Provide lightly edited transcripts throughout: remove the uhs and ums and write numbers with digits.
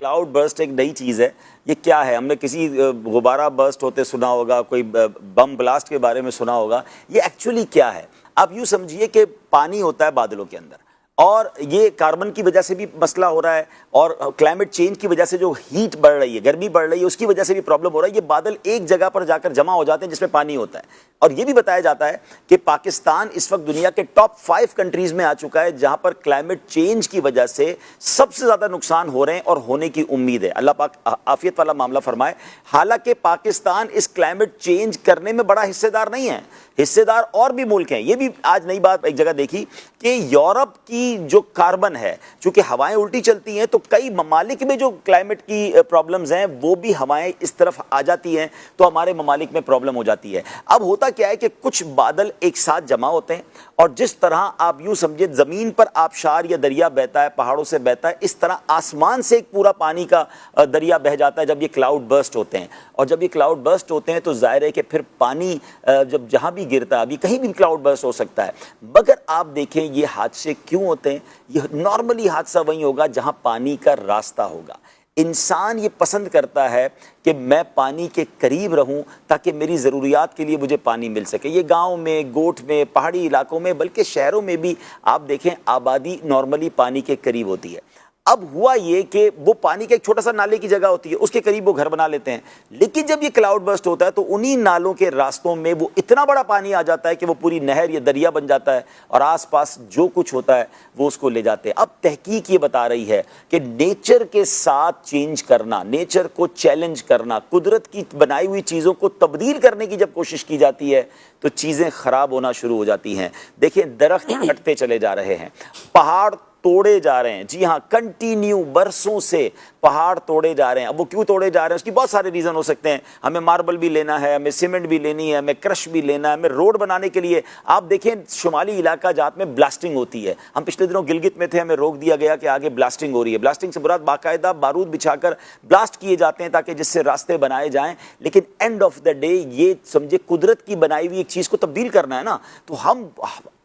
Cloud burst एक नई चीज़ है। ये क्या है? हमने किसी गुब्बारा बर्स्ट होते सुना होगा, कोई बम ब्लास्ट के बारे में सुना होगा। ये एक्चुअली क्या है? आप यूँ समझिए कि पानी होता है बादलों के अंदर, और ये कार्बन की वजह से भी मसला हो रहा है, और क्लाइमेट चेंज की वजह से जो हीट बढ़ रही है, गर्मी बढ़ रही है, उसकी वजह से भी प्रॉब्लम हो रहा है। ये बादल एक जगह पर जाकर जमा हो जाते हैं जिसमें पानी होता है। और ये भी बताया जाता है कि पाकिस्तान इस वक्त दुनिया के टॉप 5 कंट्रीज में आ चुका है जहां पर क्लाइमेट चेंज की वजह से सबसे ज्यादा नुकसान हो रहे हैं और होने की उम्मीद है। अल्लाह पाक आफियत वाला मामला फरमाए। हालांकि पाकिस्तान इस क्लाइमेट चेंज करने में बड़ा हिस्सेदार नहीं है, हिस्सेदार और भी मुल्क हैं। ये भी आज नई बात एक जगह देखी कि यूरोप की जो कार्बन है, चूंकि हवाएं उल्टी चलती हैं, तो कई ममालिक में जो क्लाइमेट की प्रॉब्लम्स हैं वो भी हवाएं इस तरफ आ जाती हैं, तो हमारे ममालिक में प्रॉब्लम हो जाती है। अब होता क्या है कि कुछ बादल एक साथ जमा होते हैं, और जिस तरह आप यूं समझिए जमीन पर आबशार या दरिया बहता है, पहाड़ों से बहता है, इस तरह आसमान से एक पूरा पानी का दरिया बह जाता है जब ये क्लाउड बर्स्ट होते हैं। और जब ये क्लाउड बर्स्ट होते हैं तो जाहिर है कि फिर पानी जब जहां भी गिरता है, अभी कहीं भी क्लाउड बर्स्ट हो सकता है। मगर आप देखें ये हादसे क्यों होते हैं? ये नॉर्मली हादसा वहीं होगा जहां पानी का रास्ता होगा। इंसान ये पसंद करता है कि मैं पानी के करीब रहूं ताकि मेरी ज़रूरियात के लिए मुझे पानी मिल सके। ये गांव में, गोठ में, पहाड़ी इलाकों में, बल्कि शहरों में भी आप देखें आबादी नॉर्मली पानी के करीब होती है। अब हुआ ये कि वो पानी का एक छोटा सा नाले की जगह होती है, उसके करीब वो घर बना लेते हैं। लेकिन जब ये क्लाउड बर्स्ट होता है तो उन्हीं नालों के रास्तों में वो इतना बड़ा पानी आ जाता है कि वो पूरी नहर या दरिया बन जाता है, और आसपास जो कुछ होता है वो उसको ले जाते हैं। अब तहकीक ये बता रही है कि नेचर के साथ चेंज करना, नेचर को चैलेंज करना, कुदरत की बनाई हुई चीज़ों को तब्दील करने की जब कोशिश की जाती है तो चीज़ें ख़राब होना शुरू हो जाती हैं। देखिए, दरख्त कटते चले जा रहे हैं, पहाड़ तोड़े जा रहे हैं। जी हाँ, कंटिन्यू बरसों से पहाड़ तोड़े जा रहे हैं। अब वो क्यों तोड़े जा रहे हैं उसकी बहुत सारे रीज़न हो सकते हैं। हमें मार्बल भी लेना है, हमें सीमेंट भी लेनी है, हमें क्रश भी लेना है, हमें रोड बनाने के लिए। आप देखें शुमाली इलाका जात में ब्लास्टिंग होती है। हम पिछले दिनों गिलगित में थे, हमें रोक दिया गया कि आगे ब्लास्टिंग हो रही है। ब्लास्टिंग से मुराद बाकायदा बारूद बिछाकर ब्लास्ट किए जाते हैं ताकि जिससे रास्ते बनाए जाएं। लेकिन एंड ऑफ द डे ये समझे कुदरत की बनाई हुई एक चीज़ को तब्दील करना है ना, तो हम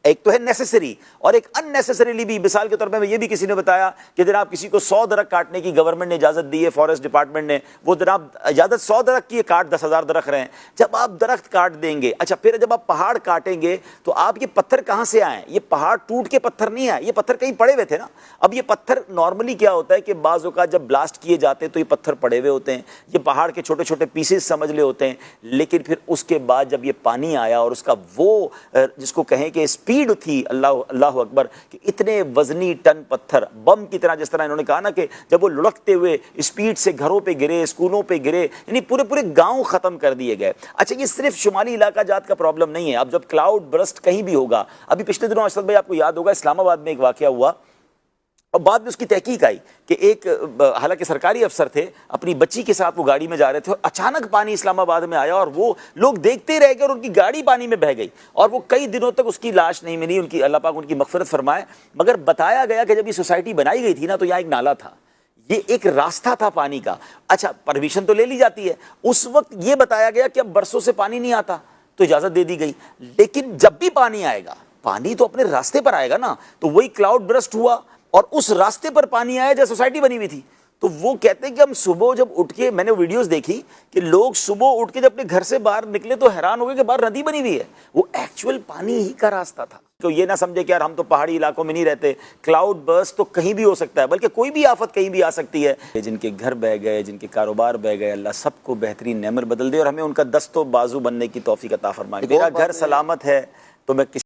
एक तो है नेसेसरी और एक अननेसेसरीली भी। मिसाल के तौर पे ये भी किसी ने बताया कि जनाब किसी को 100 दरख्त काटने की गवर्नमेंट ने इजाजत दी है, फॉरेस्ट डिपार्टमेंट ने, वो जनाब इजाजत 100 दरख्त की है, काट 10,000 दरख्त रहे हैं। जब आप दरख्त काट देंगे, अच्छा फिर जब आप पहाड़ काटेंगे तो आप ये पत्थर कहां से आए? ये पहाड़ टूट के पत्थर नहीं आए, ये पत्थर कहीं पड़े हुए थे ना। अब ये पत्थर नॉर्मली क्या होता है कि बाज़ औक़ात जब ब्लास्ट किए जाते हैं तो ये पत्थर पड़े हुए होते हैं, ये पहाड़ के छोटे छोटे पीसेस समझ ले होते हैं। लेकिन फिर उसके बाद जब ये पानी आया और उसका वो जिसको कहें कि स्पीड थी, अल्लाह अकबर, कि इतने वजनी टन पत्थर बम की तरह, जिस तरह इन्होंने कहा ना कि जब वो लुढ़कते हुए स्पीड से घरों पे गिरे, स्कूलों पे गिरे, यानी पूरे पूरे गांव खत्म कर दिए गए। अच्छा, ये सिर्फ शुमाली इलाका जात का प्रॉब्लम नहीं है। अब जब क्लाउड बर्स्ट कहीं भी होगा, अभी पिछले दिनों असद भाई आपको याद होगा इस्लामाबाद में एक वाकया हुआ, और बाद में उसकी तहकीक आई कि एक हालांकि सरकारी अफसर थे, अपनी बच्ची के साथ वो गाड़ी में जा रहे थे और अचानक पानी इस्लामाबाद में आया और वो लोग देखते रह गए और उनकी गाड़ी पानी में बह गई, और वो कई दिनों तक उसकी लाश नहीं मिली। उनकी अल्लाह पाक उनकी मगफिरत फरमाए। मगर बताया गया कि जब ये सोसाइटी बनाई गई थी ना, तो यहाँ एक नाला था, ये एक रास्ता था पानी का। अच्छा, परमिशन तो ले ली जाती है। उस वक्त ये बताया गया कि अब बरसों से पानी नहीं आता, तो इजाजत दे दी गई। लेकिन जब भी पानी आएगा, पानी तो अपने रास्ते पर आएगा ना। तो वही क्लाउड बर्स्ट हुआ और उस रास्ते पर पानी आया जहाँ सोसाइटी बनी हुई थी। तो वो कहते हैं कि हम सुबह जब उठ के, मैंने वीडियोस देखी कि लोग सुबह उठ के जब अपने घर से बाहर निकले तो हैरान हो गए कि बाहर नदी बनी हुई है। वो एक्चुअल पानी ही का रास्ता था। तो ये ना समझे कि यार हम तो पहाड़ी इलाकों में नहीं रहते, क्लाउड बर्स्ट तो कहीं भी हो सकता है, बल्कि कोई भी आफत कहीं भी आ सकती है। जिनके घर बह गए, जिनके कारोबार बह गए, अल्लाह सबको बेहतरीन नेमत बदल दे और हमें उनका दस्तो बाजू बनने की तौफीक अता फरमाए। मेरा घर सलामत है तो मैं